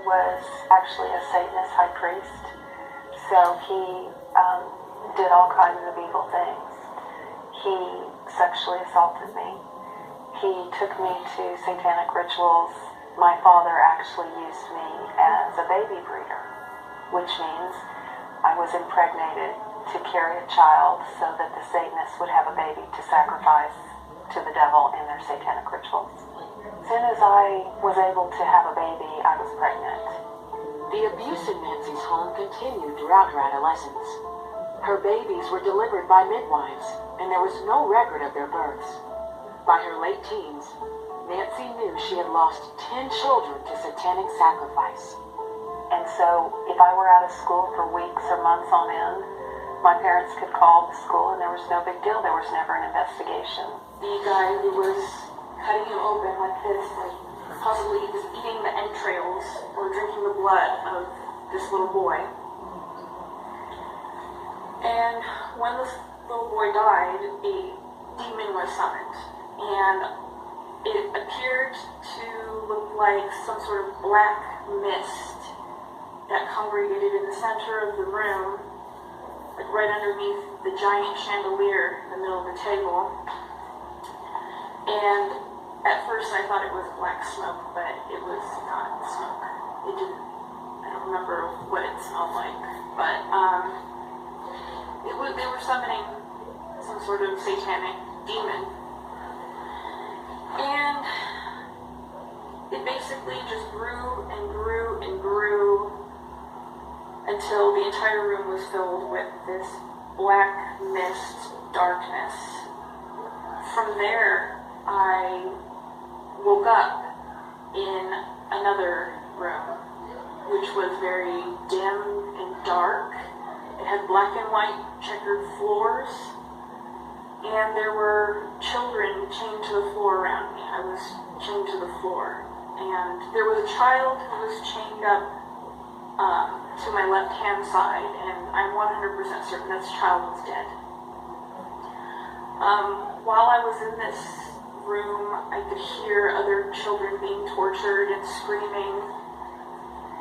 was actually a Satanist high priest, so he did all kinds of evil things. He sexually assaulted me. He took me to satanic rituals. My father actually used me as a baby breeder, which means I was impregnated to carry a child so that the Satanists would have a baby to sacrifice to the devil in their satanic rituals. As soon as I was able to have a baby, I was pregnant. The abuse in Nancy's home continued throughout her adolescence. Her babies were delivered by midwives, and there was no record of their births. By her late teens, Nancy knew she had lost 10 children to satanic sacrifice. And so, if I were out of school for weeks or months on end, my parents could call the school and there was no big deal. There was never an investigation. The guy who was cutting him open like this, like possibly was eating the entrails or drinking the blood of this little boy. And when this little boy died, a demon was summoned. And it appeared to look like some sort of black mist that congregated in the center of the room, like right underneath the giant chandelier in the middle of the table. And at first I thought it was black smoke, but it was not smoke. I don't remember what it smelled like, but they were summoning some sort of satanic demon. And it basically just grew and grew and grew until the entire room was filled with this black mist darkness. From there, I woke up in another room, which was very dim and dark. It had black and white checkered floors, and there were children chained to the floor around me. I was chained to the floor, and there was a child who was chained up to my left-hand side, and I'm 100% certain that child was dead. While I was in this room, I could hear other children being tortured and screaming,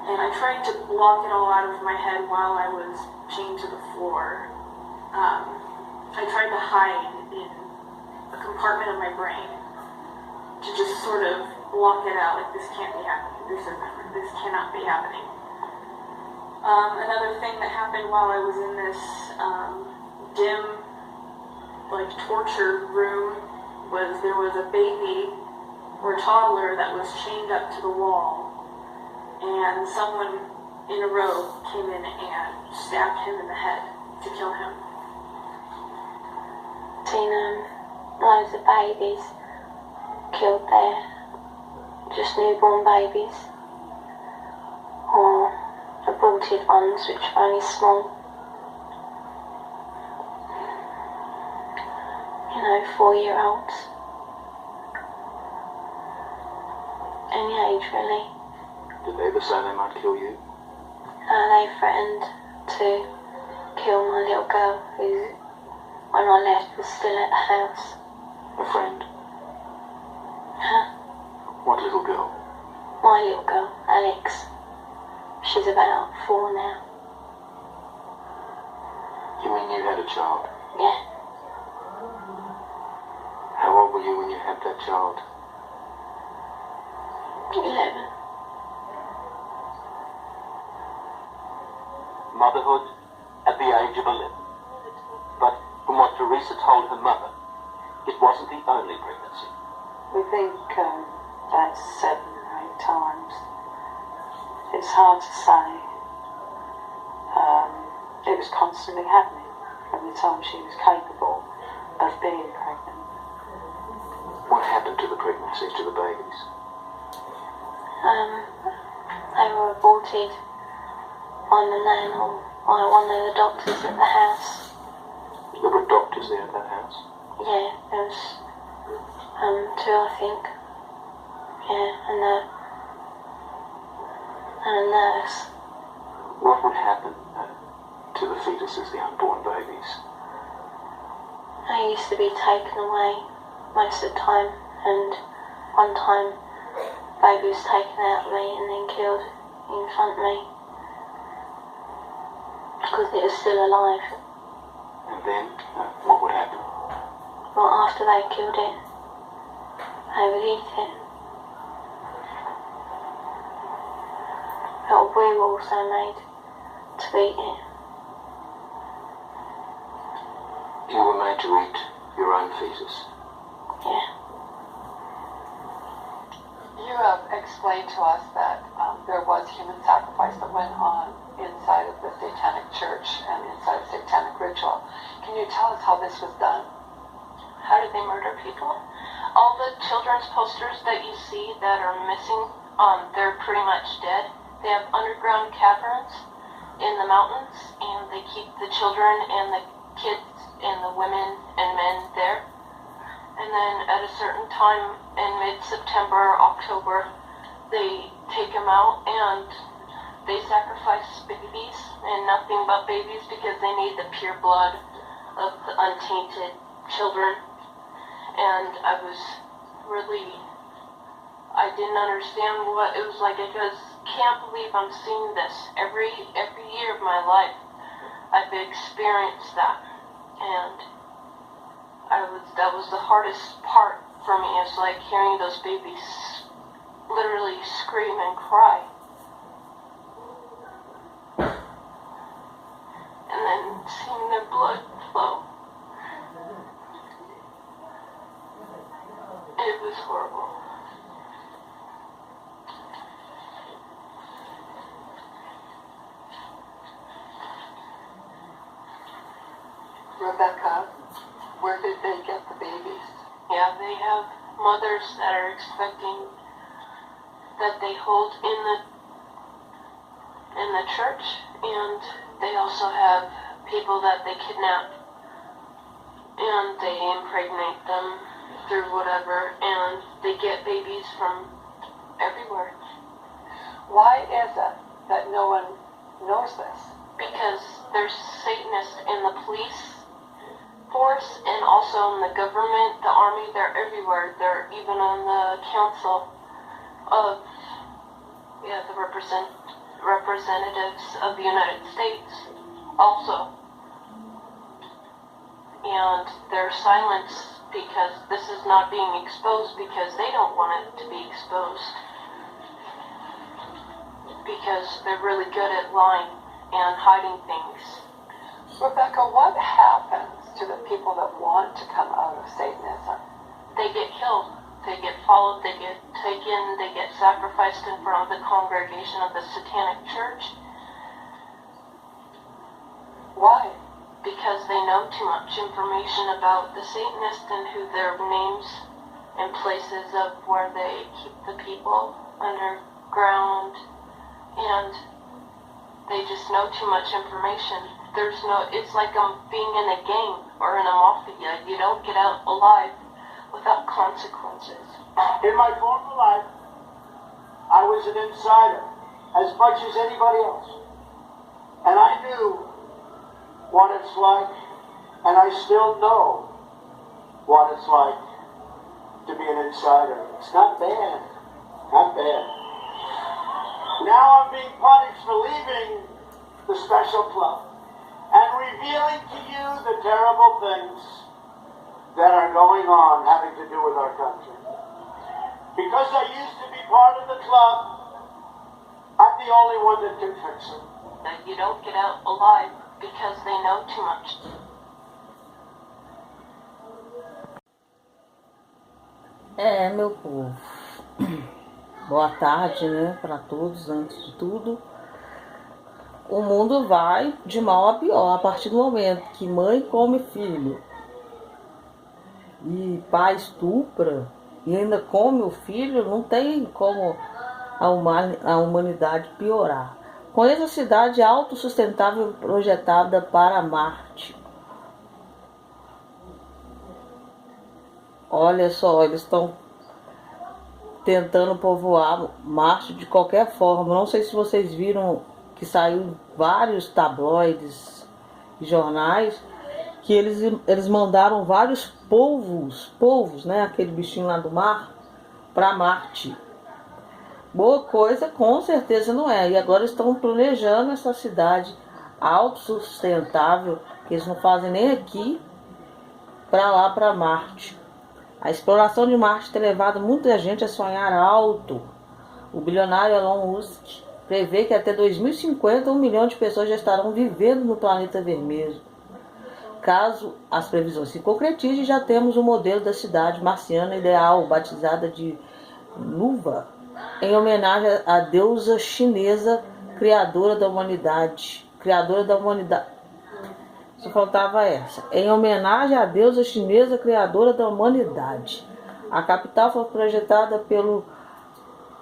and I tried to block it all out of my head while I was chained to the floor. I tried to hide in a compartment of my brain to just sort of block it out, like this can't be happening, this cannot be happening. Another thing that happened while I was in this dim, like torture room was there was a baby or a toddler that was chained up to the wall, and someone in a robe came in and stabbed him in the head to kill him. Seen loads of babies killed there, just newborn babies, or aborted ones which are only small, 4-year-olds, any age really. Did they ever say they might kill you? They threatened to kill my little girl who, when I left, was still at the house. A friend? Huh? What little girl? My little girl, Alex. She's about 4 now. You mean you had a child? Yeah. How old were you when you had that child? 11. Motherhood at the age of 11. But from what Teresa told her mother, it wasn't the only pregnancy. We think that's 7 or 8 times. It's hard to say. It was constantly happening from the time she was capable of being pregnant. What happened to the pregnancies, to the babies? They were aborted by the nan or by one of the doctors at the house. There were doctors there at that house? Yeah, there was 2, I think. Yeah, and a nurse. What would happen to the fetuses, the unborn babies? They used to be taken away most of the time, and one time baby was taken out of me and then killed in front of me because it was still alive. And then, what would happen? Well, after they killed it, they would eat it. But we were also made to eat it. You were made to eat your own fetus. Yeah. You have explained to us that there was human sacrifice that went on inside of the Satanic Church and inside of Satanic ritual. Can you tell us how this was done? How did they murder people? All the children's posters that you see that are missing, they're pretty much dead. They have underground caverns in the mountains, and they keep the children and the kids and the women and men there. And then at a certain time in mid-September, October, they take them out and they sacrifice babies, and nothing but babies, because they need the pure blood of the untainted children. And I didn't understand what it was like. I just can't believe I'm seeing this every year of my life. I've experienced that, and that was the hardest part for me. It's like hearing those babies literally scream and cry, and then seeing their blood flow. It was horrible. Rebecca, where did they get the babies? Yeah, they have mothers that are expecting, that they hold in the church, and they also have people that they kidnap, and they impregnate them through whatever, and they get babies from everywhere. Why is it that no one knows this? Because there's Satanists in the police force and also in the government, the army. They're everywhere. They're even on the council of the representatives of the United States also. And they're silenced because this is not being exposed, because they don't want it to be exposed, because they're really good at lying and hiding things. Rebecca, what happens to the people that want to come out of Satanism? They get killed, they get followed, they get taken, they get sacrificed in front of the congregation of the Satanic Church. Why? Because they know too much information about the Satanists and who their names and places of where they keep the people underground, and they just know too much information. It's like being in a gang or in a mafia. You don't get out alive without consequences. In my former life, I was an insider as much as anybody else. And I knew what it's like, and I still know what it's like to be an insider. It's not bad. Not bad. Now I'm being punished for leaving the special club and revealing to you the terrible things that are going on having to do with our country. Because I used to be part of the club, I'm the only one that can fix it. That you don't get out alive because they know too much. Meu povo, boa tarde, né, para todos. Antes de tudo, o mundo vai de mal a pior a partir do momento que mãe come filho e pai estupra e ainda come o filho. Não tem como a humanidade piorar. Conheça a cidade autossustentável projetada para Marte. Olha só, eles estão tentando povoar Marte de qualquer forma. Não sei se vocês viram que saiu vários tabloides e jornais que eles mandaram vários polvos, né, aquele bichinho lá do mar, para Marte. Boa coisa, com certeza não é. E agora estão planejando essa cidade autossustentável, que eles não fazem nem aqui, para lá, para Marte. A exploração de Marte tem levado muita gente a sonhar alto. O bilionário Elon Musk prevê que até 2050 1 milhão de pessoas já estarão vivendo no planeta vermelho. Caso as previsões se concretizem, já temos o modelo da cidade marciana ideal, batizada de Nuva, em homenagem à deusa chinesa criadora da humanidade. Só faltava essa. Em homenagem à deusa chinesa criadora da humanidade. A capital foi projetada pelo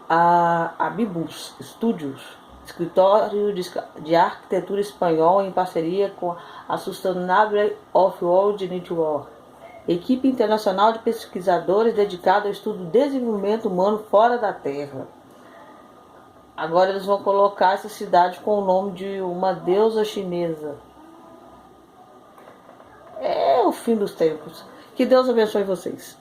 Abibus Studios, escritório de arquitetura espanhol, em parceria com a Sustainable Off-World Network, equipe internacional de pesquisadores dedicada ao estudo do desenvolvimento humano fora da Terra. Agora eles vão colocar essa cidade com o nome de uma deusa chinesa. É o fim dos tempos. Que Deus abençoe vocês.